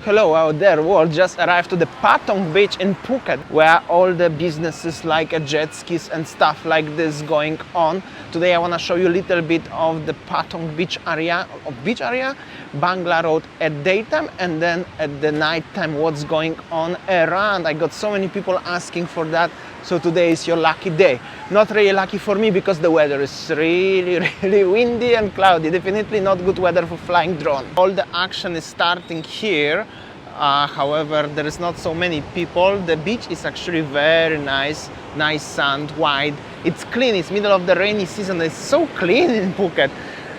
Hello out there, we all just arrived to the Patong beach in Phuket, where all the businesses like jet skis and stuff like this going on. Today I want to show you a little bit of the Patong beach area, Bangla Road at daytime, and then at the night time what's going on around. I got so many people asking for that, so today is your lucky day. Not really lucky for me because the weather is really windy and cloudy. Definitely not good weather for flying drone. All the action is starting here. However, there is not so many people. The beach is actually very nice sand, wide. It's clean. It's middle of the rainy season. It's so clean in Phuket.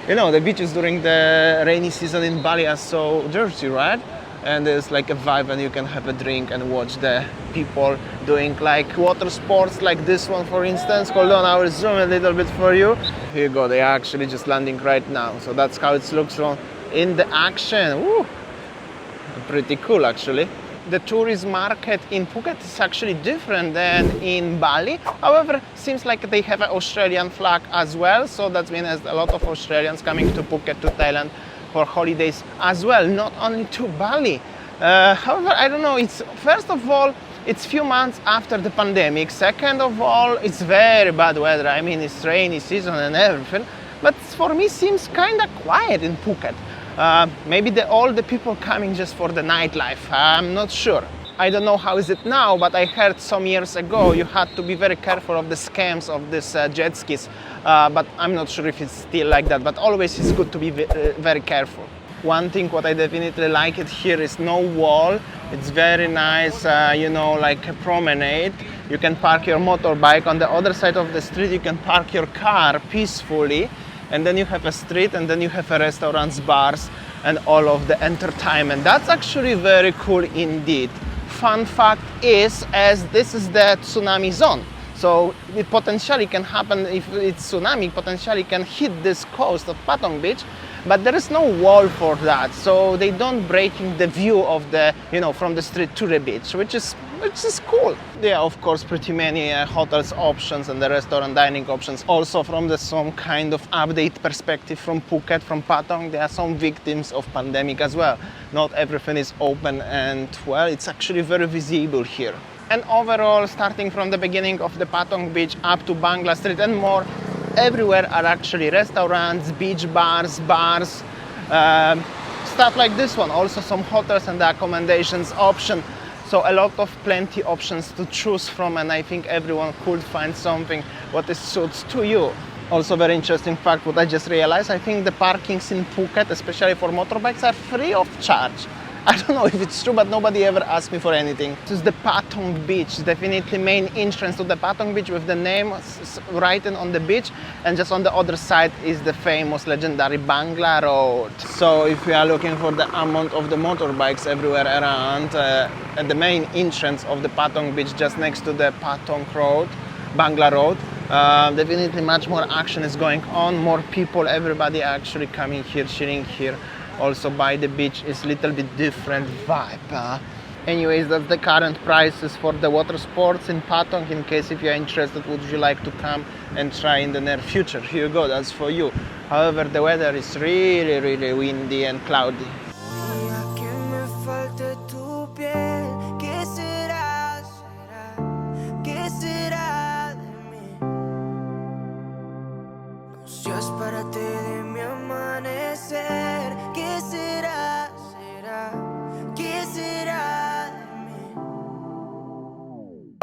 You know, the beaches during the rainy season in Bali are so dirty, right? And there's like a vibe, and you can have a drink and watch the people doing like water sports, like this one for instance. Hold on, I will zoom a little bit for you. Here you go, they are actually just landing right now. So that's how it looks in the action. Woo! Pretty cool actually. The tourism market in Phuket is actually different than in Bali. However, seems like they have an Australian flag as well. So that means there's a lot of Australians coming to Phuket, to Thailand for holidays as well, not only to Bali. However, I don't know, it's first of all, it's few months after the pandemic. Second of all, it's very bad weather. I mean, it's rainy season and everything. But for me, seems kind of quiet in Phuket. Maybe all the people coming just for the nightlife. I'm not sure. I don't know how is it now, but I heard some years ago you had to be very careful of the scams of this jet skis. But I'm not sure if it's still like that. But always it's good to be very careful. One thing what I definitely like it here is no wall. It's very nice, you know, like a promenade. You can park your motorbike on the other side of the street. You can park your car peacefully. And then you have a street, and then you have restaurants, bars, and all of the entertainment. That's actually very cool indeed. Fun fact is, as this is the tsunami zone, so it potentially can happen if it's tsunami, potentially can hit this coast of Patong Beach, but there is no wall for that, so they don't breaking the view of the, you know, from the street to the beach, which is cool. There are of course pretty many hotels options and the restaurant dining options. Also from some kind of update perspective from Phuket, from Patong, there are some victims of pandemic as well. Not everything is open, and well, it's actually very visible here. And overall, starting from the beginning of the Patong beach up to Bangla Street and more, everywhere are actually restaurants, beach bars, stuff like this one. Also some hotels and accommodations option. So a lot of plenty options to choose from, and I think everyone could find something what is suits to you. Also very interesting fact what I just realized, I think the parkings in Phuket, especially for motorbikes, are free of charge. I don't know if it's true, but nobody ever asked me for anything. This is the Patong beach, definitely main entrance to the Patong beach with the name written on the beach, and just on the other side is the famous legendary Bangla Road. So if you are looking for the amount of the motorbikes everywhere around, at the main entrance of the Patong beach, just next to the Patong Road, Bangla Road, definitely much more action is going on, more people, everybody actually coming here, chilling here. Also by the beach is a little bit different vibe. Anyways, that's the current prices for the water sports in Patong. In case if you're interested, would you like to come and try in the near future? Here you go, that's for you. However, the weather is really windy and cloudy.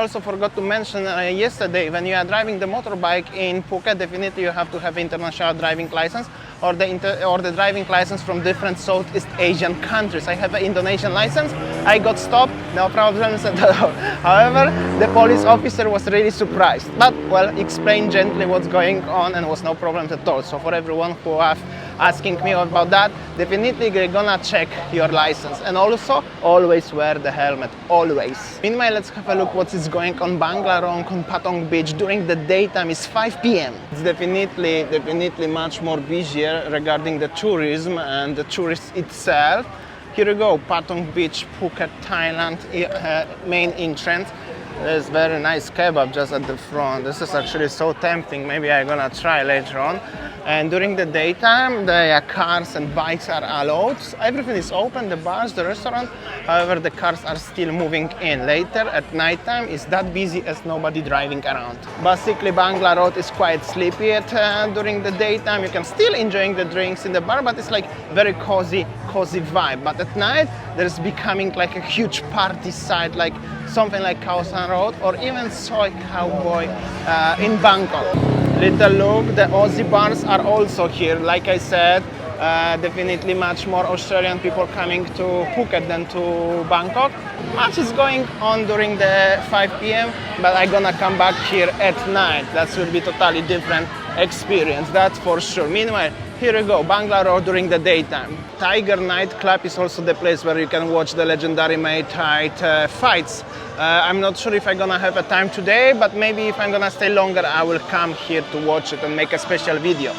Also forgot to mention yesterday, when you are driving the motorbike in Phuket, definitely you have to have international driving license or the driving license from different Southeast Asian countries. I have an Indonesian license. I got stopped, no problems at all. However, the police officer was really surprised, but well, explained gently what's going on and was no problems at all. So for everyone who have asking me about that, definitely they're gonna check your license, and also always wear the helmet, always. Meanwhile, let's have a look what is going on Bangla Road, on Patong beach during the daytime. Is 5 p.m. It's definitely much more busier regarding the tourism and the tourists itself. Here we go, Patong beach, Phuket, Thailand, main entrance. There's very nice kebab just at the front. This is actually so tempting. Maybe I'm gonna try later on. And during the daytime, the cars and bikes are allowed. Everything is open, the bars, the restaurant. However, the cars are still moving in. Later at nighttime, it's that busy as nobody driving around. Basically, Bangla Road is quite sleepy during the daytime. You can still enjoying the drinks in the bar, but it's like very cozy vibe. But at night, there's becoming like a huge party side, like something like Khao San Road or even Soy Cowboy in Bangkok. Little look, the Aussie bars are also here. Like I said, definitely much more Australian people coming to Phuket than to Bangkok. Much is going on during the 5 p.m. but I'm gonna come back here at night. That will be totally different experience, that's for sure. Meanwhile, here we go, Bangla Road during the daytime. Tiger nightclub is also the place where you can watch the legendary Muay Thai fights. I'm not sure if I'm gonna have a time today, but maybe if I'm gonna stay longer, I will come here to watch it and make a special video.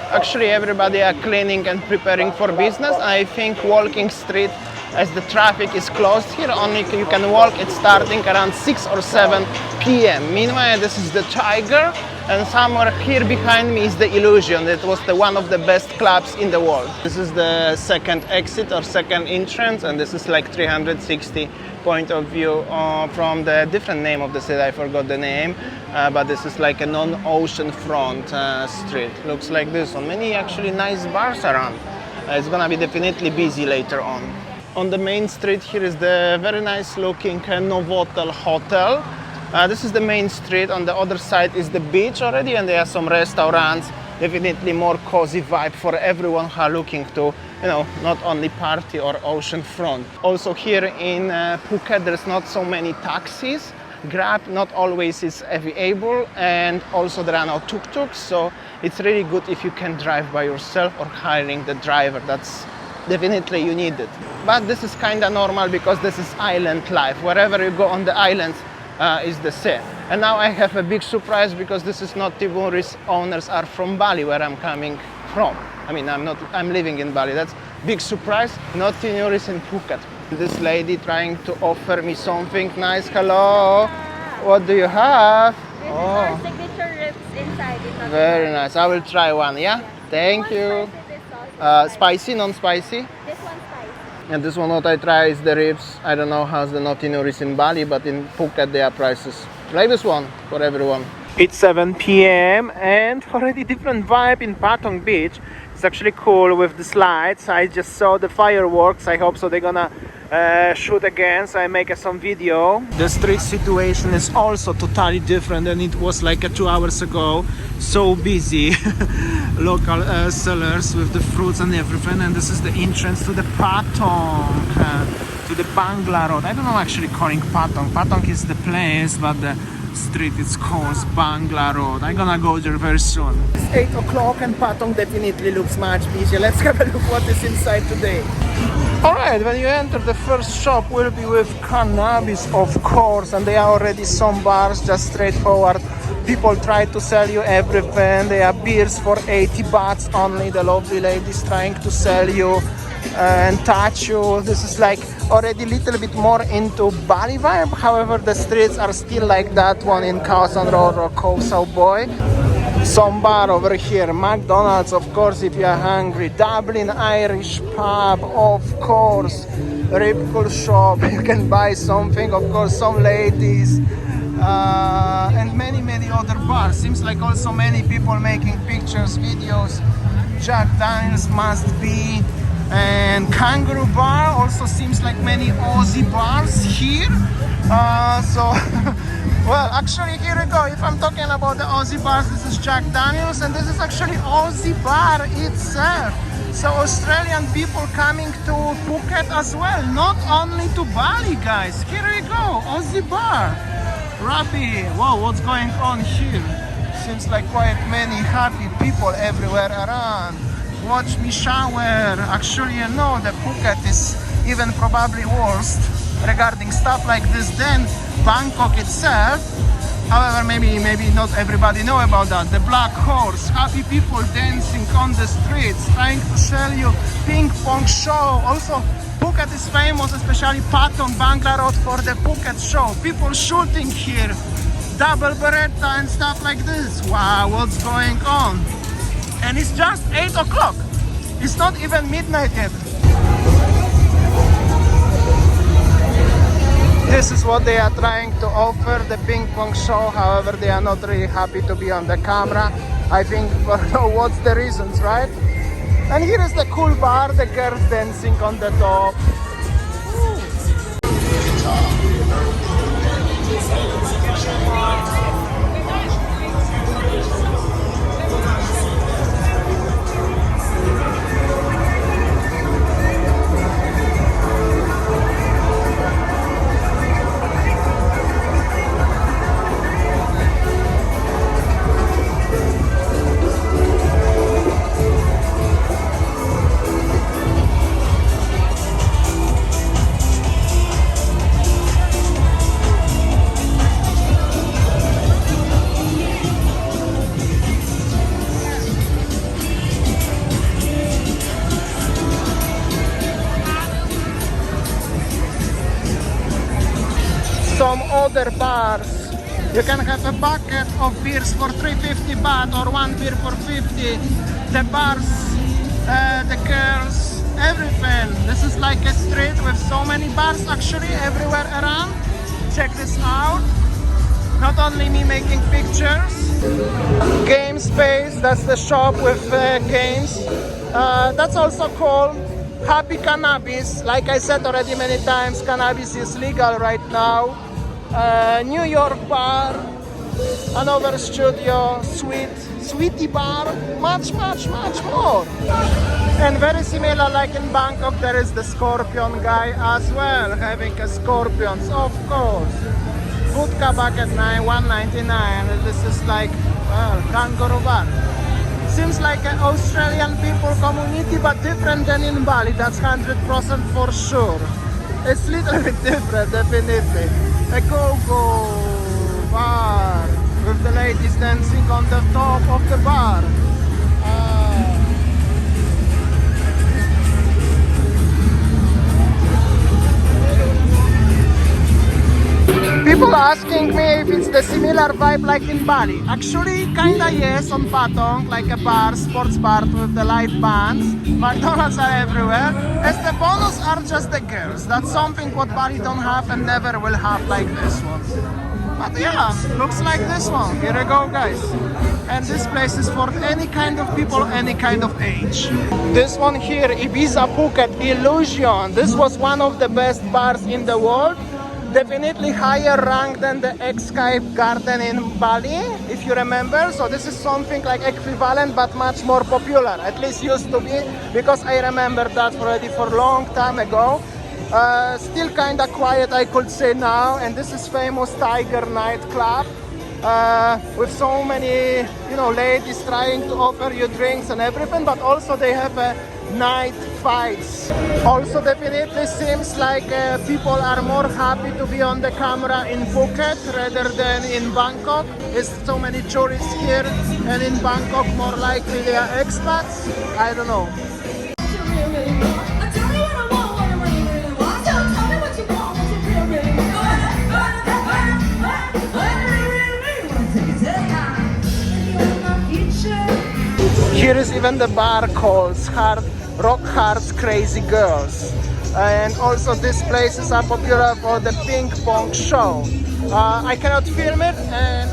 Actually, everybody are cleaning and preparing for business. I think walking street, as the traffic is closed here, only you can walk. It's starting around 6 or 7 p.m. Meanwhile, this is the Tiger, and somewhere here behind me is the Illusion. It was one of the best clubs in the world. This is the second exit or second entrance, and this is like 360 point of view from the different name of the city. I forgot the name, but this is like a non-ocean front street. Looks like this one. Many actually nice bars around. It's gonna be definitely busy later on. On the main street here is the very nice looking Novotel Hotel. This is the main street. On the other side is the beach already, and there are some restaurants. Definitely more cozy vibe for everyone who are looking to, you know, not only party or ocean front. Also here in Phuket, there's not so many taxis. Grab not always is available, and also there are no tuk-tuks, so it's really good if you can drive by yourself or hiring the driver. That's definitely you need it. But this is kind of normal because this is island life. Wherever you go on the islands is the same. And now I have a big surprise because this is not TheMonkeys owners are from Bali, where I'm coming from. I mean, I'm living in Bali. That's big surprise. Not TheMonkeys in Phuket. This lady trying to offer me something nice. Hello. What do you have? This is our signature ribs inside. Very nice. I will try one. Yeah. Thank you. Spicy, non-spicy? This one's spicy. And this one what I try is the ribs. I don't know how's the TheMonkeys in Bali, but in Phuket there are prices like this one for everyone. It's 7 p.m. and already different vibe in Patong Beach. It's actually cool with the slides. I just saw the fireworks. I hope so they're gonna shoot again, so I make some video. The street situation is also totally different than it was like 2 hours ago. So busy. Local sellers with the fruits and everything, and this is the entrance to the Patong, to the Bangla Road. I don't know actually calling Patong. Patong is the place, but the street is called Bangla Road. I'm gonna go there very soon. It's 8 o'clock and Patong definitely looks much busier. Let's have a look what is inside today. Alright, when you enter, the first shop will be with cannabis, of course, and there are already some bars, just straightforward. People try to sell you everything. There are beers for 80 bahts only. The lovely ladies trying to sell you and touch you. This is like already a little bit more into Bali vibe. However, the streets are still like that one in Khao San Road or Koh Sao Boy. Some bar over here, McDonald's, of course, if you are hungry. Dublin Irish pub, of course. Ripple shop, you can buy something, of course, some ladies. And many other bars. Seems like also many people making pictures, videos. Jack Daniels must be. And Kangaroo Bar also seems like many Aussie bars here. Well, actually, here we go. If I'm talking about the Aussie bars, this is Jack Daniels, and this is actually Aussie bar itself. So Australian people coming to Phuket as well, not only to Bali, guys. Here we go, Aussie bar. Rabbi, wow, what's going on here? Seems like quite many happy people everywhere around. Watch me shower. Actually, you know, the Phuket is even probably worse regarding stuff like this than Bangkok itself. However, maybe not everybody know about that. The Black Horse, happy people dancing on the streets, trying to sell you ping pong show. Also, Phuket is famous, especially Patong Bangla Road, for the Phuket show. People shooting here, double beretta and stuff like this. Wow, what's going on? And it's just 8 o'clock. It's not even midnight yet. This is what they are trying to offer, the ping pong show. However, they are not really happy to be on the camera. I think for what's the reasons, right? And here is the cool bar, the girls dancing on the top. Some other bars, you can have a bucket of beers for 350 baht or one beer for 50. The bars, the girls, everything. This is like a street with so many bars actually everywhere around. Check this out. Not only me making pictures. Game space, that's the shop with games. That's also called Happy Cannabis. Like I said already many times, cannabis is legal right now. New York bar, another studio, sweetie bar, much more. And very similar like in Bangkok, there is the Scorpion guy as well, having a Scorpions, of course. Vodka bucket 199. This is like, well, kangaroo bar. Seems like an Australian people community, but different than in Bali, that's 100% for sure. It's a little bit different, definitely. A go-go bar with the ladies dancing on the top of the bar. People asking me if it's the similar vibe like in Bali. Actually, kinda yes, on Patong, like a bar, sports bar with the live bands. McDonald's are everywhere. As the bonus are just the girls. That's something what Bali don't have and never will have like this one. But yeah, looks like this one. Here we go, guys. And this place is for any kind of people, any kind of age. This one here, Ibiza Phuket Illusion. This was one of the best bars in the world. Definitely higher rank than the Sky Garden in Bali, if you remember. So this is something like equivalent but much more popular, at least used to be, because I remember that already for a long time ago. Still kind of quiet, I could say now. And this is famous Tiger nightclub with so many, you know, ladies trying to offer you drinks and everything, but also they have a night fights. Also definitely seems like people are more happy to be on the camera in Phuket rather than in Bangkok. There's so many tourists here, and in Bangkok more likely they are expats. I don't know. Here is even the bar called Rock Hearts Crazy Girls. And also these places are popular for the ping pong show. I cannot film it, and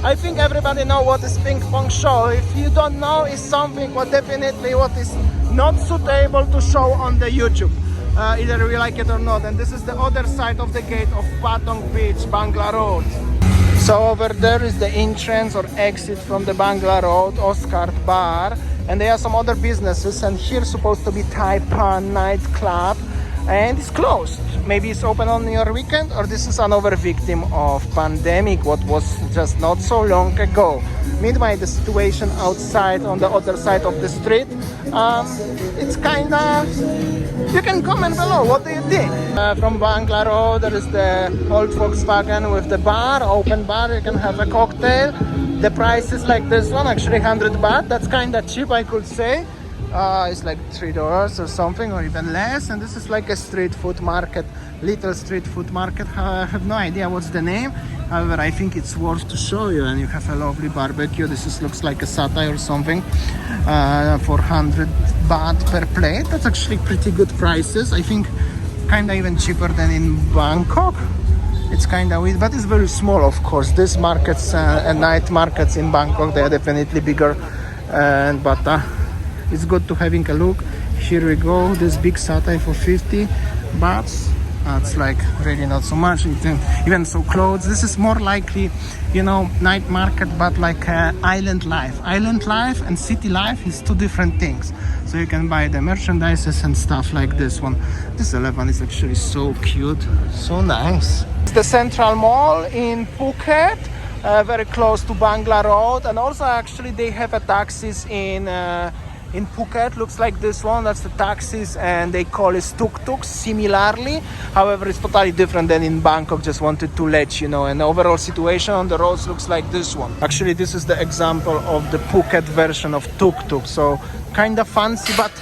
I think everybody knows what is ping pong show. If you don't know, it's something what definitely what is not suitable to show on the YouTube. Either we like it or not. And this is the other side of the gate of Patong Beach, Bangla Road. So over there is the entrance or exit from the Bangla Road Oscar Bar, and there are some other businesses, and here supposed to be Thai Pan nightclub. and it's closed. Maybe it's open on your weekend, or this is another victim of pandemic, what was just not so long ago. Meanwhile, the situation outside on the other side of the street, it's kind of, you can comment below, what do you think? From Bangla Road, there is the old Volkswagen with the bar, open bar, you can have a cocktail. The price is like this one, actually 100 baht, that's kind of cheap, I could say. It's like $3 or something, or even less. And this is like a street food market, little street food market. I have no idea what's the name. However, I think it's worth to show you. And you have a lovely barbecue. Looks like a satay or something. 400 baht per plate. That's actually pretty good prices. I think kind of even cheaper than in Bangkok. It's kind of weird, but it's very small, of course. These markets and night markets in Bangkok, they are definitely bigger. But it's good to having a look. Here we go, this big satay for 50 bahts. That's like really not so much. Even so clothes, this is more likely, you know, night market, but like island life. Island life and city life is two different things. So you can buy the merchandises and stuff like this one. This elephant is actually so cute, so nice. It's the Central Mall in Phuket, very close to Bangla Road, and also actually they have a taxis in Phuket. Looks like this one, that's the taxis, and they call it tuk-tuks similarly. However, it's totally different than in Bangkok. Just wanted to let you know. And the overall situation on the roads looks like this one. Actually, this is the example of the Phuket version of tuk-tuk. So kind of fancy, but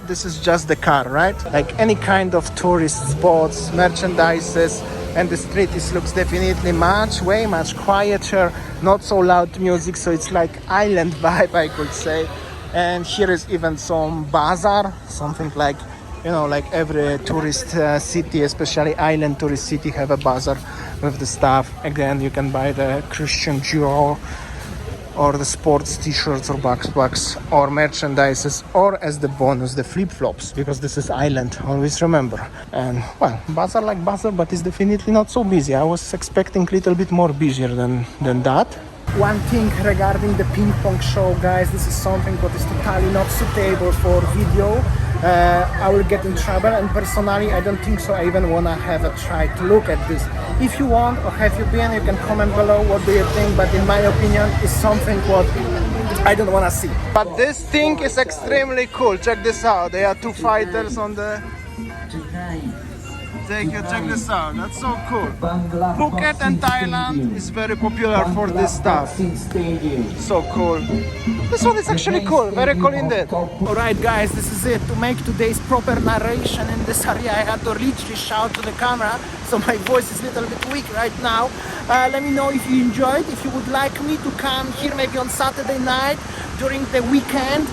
this is just the car, right? Like any kind of tourist spots, merchandises, and the street looks definitely way much quieter, not so loud music. So it's like island vibe, I could say. And here is even some bazaar, something like, you know, like every tourist city, especially island tourist city, have a bazaar with the stuff. Again, you can buy the Christian Dior or the sports t-shirts or backpacks or merchandises, or as the bonus, the flip-flops, because this is island, always remember. And well, bazaar like bazaar, but it's definitely not so busy. I was expecting a little bit more busier than that. One thing regarding the ping pong show, guys, this is something that is totally not suitable for video. I will get in trouble, and personally I don't think so. I even wanna have a try to look at this. If you want, or have you been, you can comment below what do you think, but in my opinion it's something what I don't wanna see. But this thing is extremely cool. Check this out. There are two fighters on the... Check this out, that's so cool. Phuket and Thailand is very popular for this stuff. So cool. This one is actually cool, very cool indeed. Alright guys, this is it. To make today's proper narration in this area, I had to literally shout to the camera, so my voice is a little bit weak right now. Let me know if you enjoyed, if you would like me to come here maybe on Saturday night during the weekend,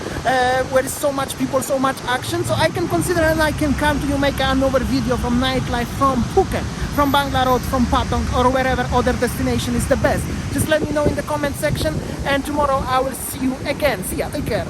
where is so much people, so much action, so I can consider and I can come to you, make another video from nightlife from Phuket, from Bangla Road, from Patong, or wherever other destination is the best. Just let me know in the comment section, and tomorrow I will see you again. See ya, take care.